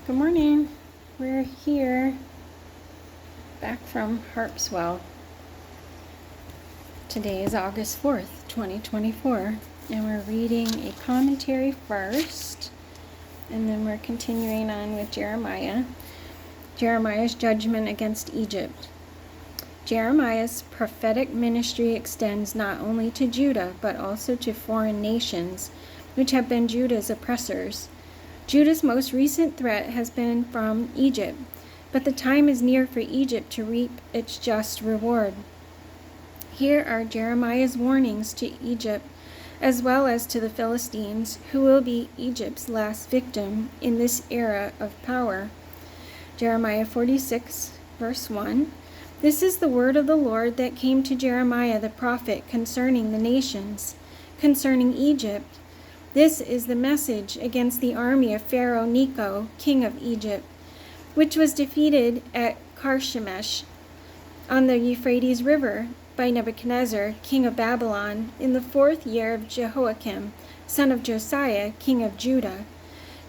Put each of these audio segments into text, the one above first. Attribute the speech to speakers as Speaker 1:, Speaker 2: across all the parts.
Speaker 1: Good morning. We're here back from Harpswell. Today is August 4th, 2024, and we're reading a commentary first, and then we're continuing on with Jeremiah. Jeremiah's judgment against Egypt. Jeremiah's prophetic ministry extends not only to Judah, but also to foreign nations, which have been Judah's oppressors. Judah's most recent threat has been from Egypt, but the time is near for Egypt to reap its just reward. Here are Jeremiah's warnings to Egypt, as well as to the Philistines, who will be Egypt's last victim in this era of power. Jeremiah 46, verse 1. This is the word of the Lord that came to Jeremiah the prophet concerning the nations, concerning Egypt. This is the message against the army of Pharaoh Necho, king of Egypt, which was defeated at Carchemish on the Euphrates River by Nebuchadnezzar, king of Babylon, in the 4th year of Jehoiakim, son of Josiah, king of Judah.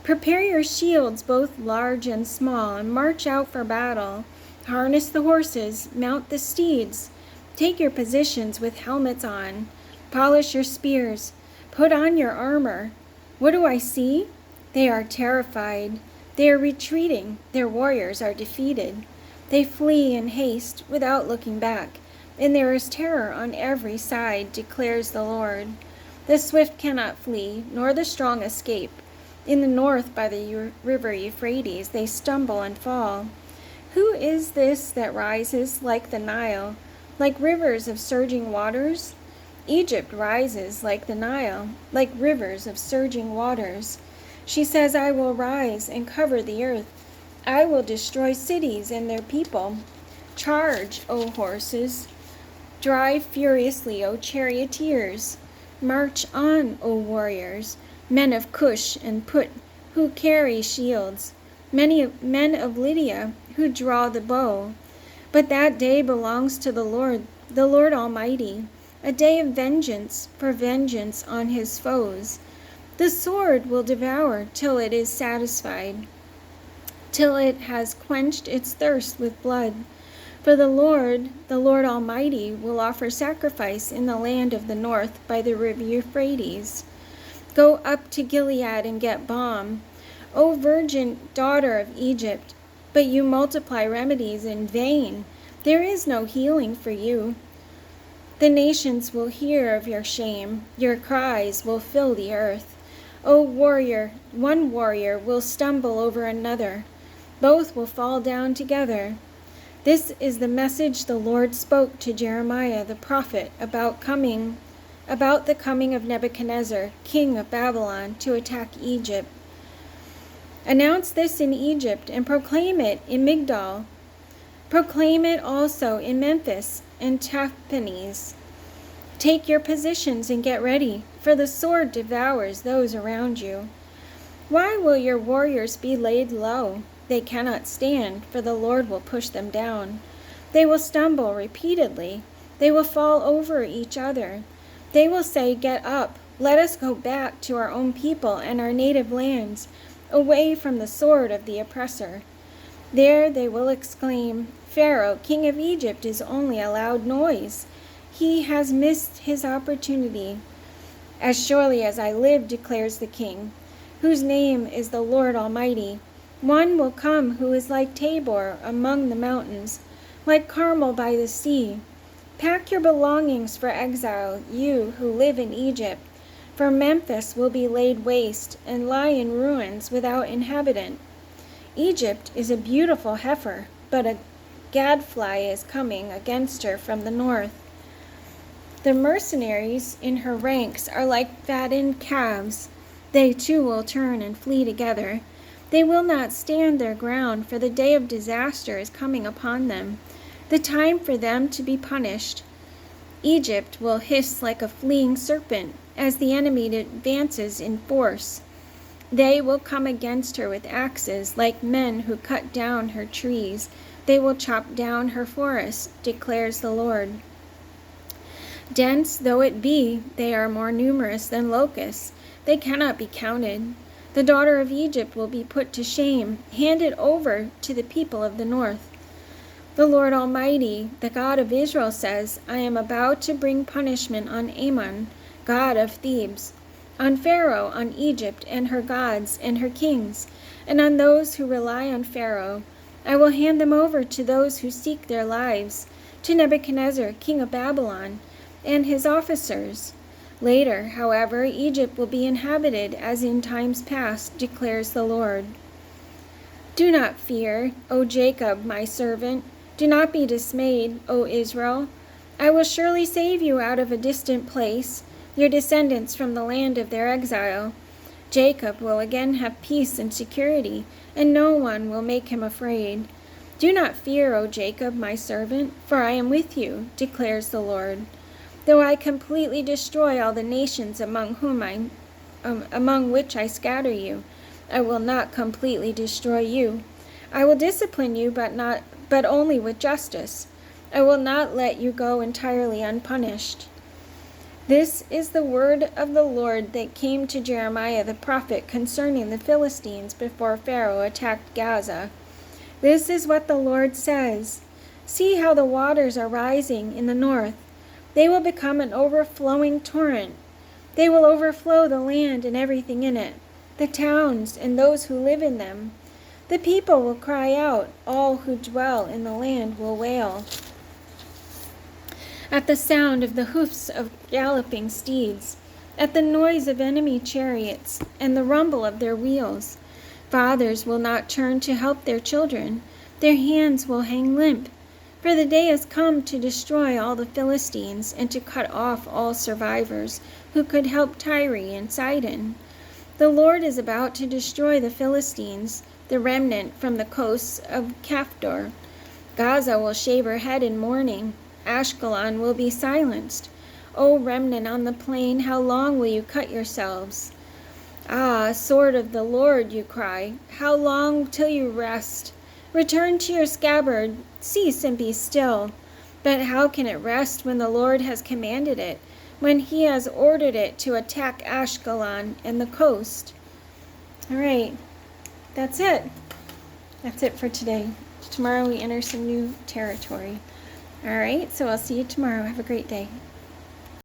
Speaker 1: Prepare your shields, both large and small, and march out for battle. Harness the horses, mount the steeds. Take your positions with helmets on. Polish your spears. Put on your armor. What do I see? They are terrified. They are retreating. Their warriors are defeated. They flee in haste without looking back, and there is terror on every side, declares the Lord. The swift cannot flee, nor the strong escape. In the north by the river Euphrates they stumble and fall. Who is this that rises like the Nile, like rivers of surging waters? Egypt rises like the Nile, like rivers of surging waters. She says, I will rise and cover the earth. I will destroy cities and their people. Charge, O horses. Drive furiously, O charioteers. March on, O warriors, men of Cush and Put, who carry shields, many men of Lydia, who draw the bow. But that day belongs to the Lord Almighty, a day of vengeance, for vengeance on his foes. The sword will devour till it is satisfied, till it has quenched its thirst with blood. For the Lord Almighty, will offer sacrifice in the land of the north by the river Euphrates. Go up to Gilead and get balm, O virgin daughter of Egypt, but you multiply remedies in vain. There is no healing for you. The nations will hear of your shame. Your cries will fill the earth. O warrior, one warrior will stumble over another. Both will fall down together. This is the message the Lord spoke to Jeremiah the prophet about the coming of Nebuchadnezzar, king of Babylon, to attack Egypt. Announce this in Egypt and proclaim it in Migdol. Proclaim it also in Memphis and Tahpanhes. Take your positions and get ready, for the sword devours those around you. Why will your warriors be laid low? They cannot stand, for the Lord will push them down. They will stumble repeatedly. They will fall over each other. They will say, Get up, let us go back to our own people and our native lands, away from the sword of the oppressor. There they will exclaim, Pharaoh, king of Egypt, is only a loud noise. He has missed his opportunity. As surely as I live, declares the King, whose name is the Lord Almighty, one will come who is like Tabor among the mountains, like Carmel by the sea. Pack your belongings for exile, you who live in Egypt, for Memphis will be laid waste and lie in ruins without inhabitant. Egypt is a beautiful heifer, but a gadfly is coming against her from the north. The mercenaries in her ranks are like fattened calves. They too will turn and flee together. They will not stand their ground, for the day of disaster is coming upon them, the time for them to be punished. Egypt will hiss like a fleeing serpent as the enemy advances in force. They will come against her with axes like men who cut down her trees. They will chop down her forests, declares the Lord. Dense though it be, they are more numerous than locusts. They cannot be counted. The daughter of Egypt will be put to shame, handed over to the people of the north. The Lord Almighty, the God of Israel, says, I am about to bring punishment on Ammon, god of Thebes, on Pharaoh, on Egypt and her gods and her kings, and on those who rely on Pharaoh. I will hand them over to those who seek their lives, to Nebuchadnezzar, king of Babylon, and his officers. Later, however, Egypt will be inhabited as in times past, declares the Lord. Do not fear, O Jacob, my servant. Do not be dismayed, O Israel. I will surely save you out of a distant place, your descendants from the land of their exile. Jacob will again have peace and security, and no one will make him afraid. Do not fear, O Jacob, my servant, for I am with you, declares the Lord. Though I completely destroy all the nations among which I scatter you, I will not completely destroy you. I will discipline you, but only with justice. I will not let you go entirely unpunished. This is the word of the Lord that came to Jeremiah the prophet concerning the Philistines before Pharaoh attacked Gaza. This is what the Lord says. See how the waters are rising in the north. They will become an overflowing torrent. They will overflow the land and everything in it, the towns and those who live in them. The people will cry out, all who dwell in the land will wail. At the sound of the hoofs of galloping steeds, at the noise of enemy chariots and the rumble of their wheels, fathers will not turn to help their children. Their hands will hang limp. For the day has come to destroy all the Philistines and to cut off all survivors who could help Tyre and Sidon. The Lord is about to destroy the Philistines, the remnant from the coasts of Caphtor. Gaza will shave her head in mourning. Ashkelon will be silenced. O remnant on the plain, how long will you cut yourselves? Ah, sword of the Lord, you cry, how long till you rest? Return to your scabbard, cease and be still. But how can it rest when the Lord has commanded it, when he has ordered it to attack Ashkelon and the coast? All right, that's it. That's it for today. Tomorrow we enter some new territory. All right, so I'll see you tomorrow. Have a great day.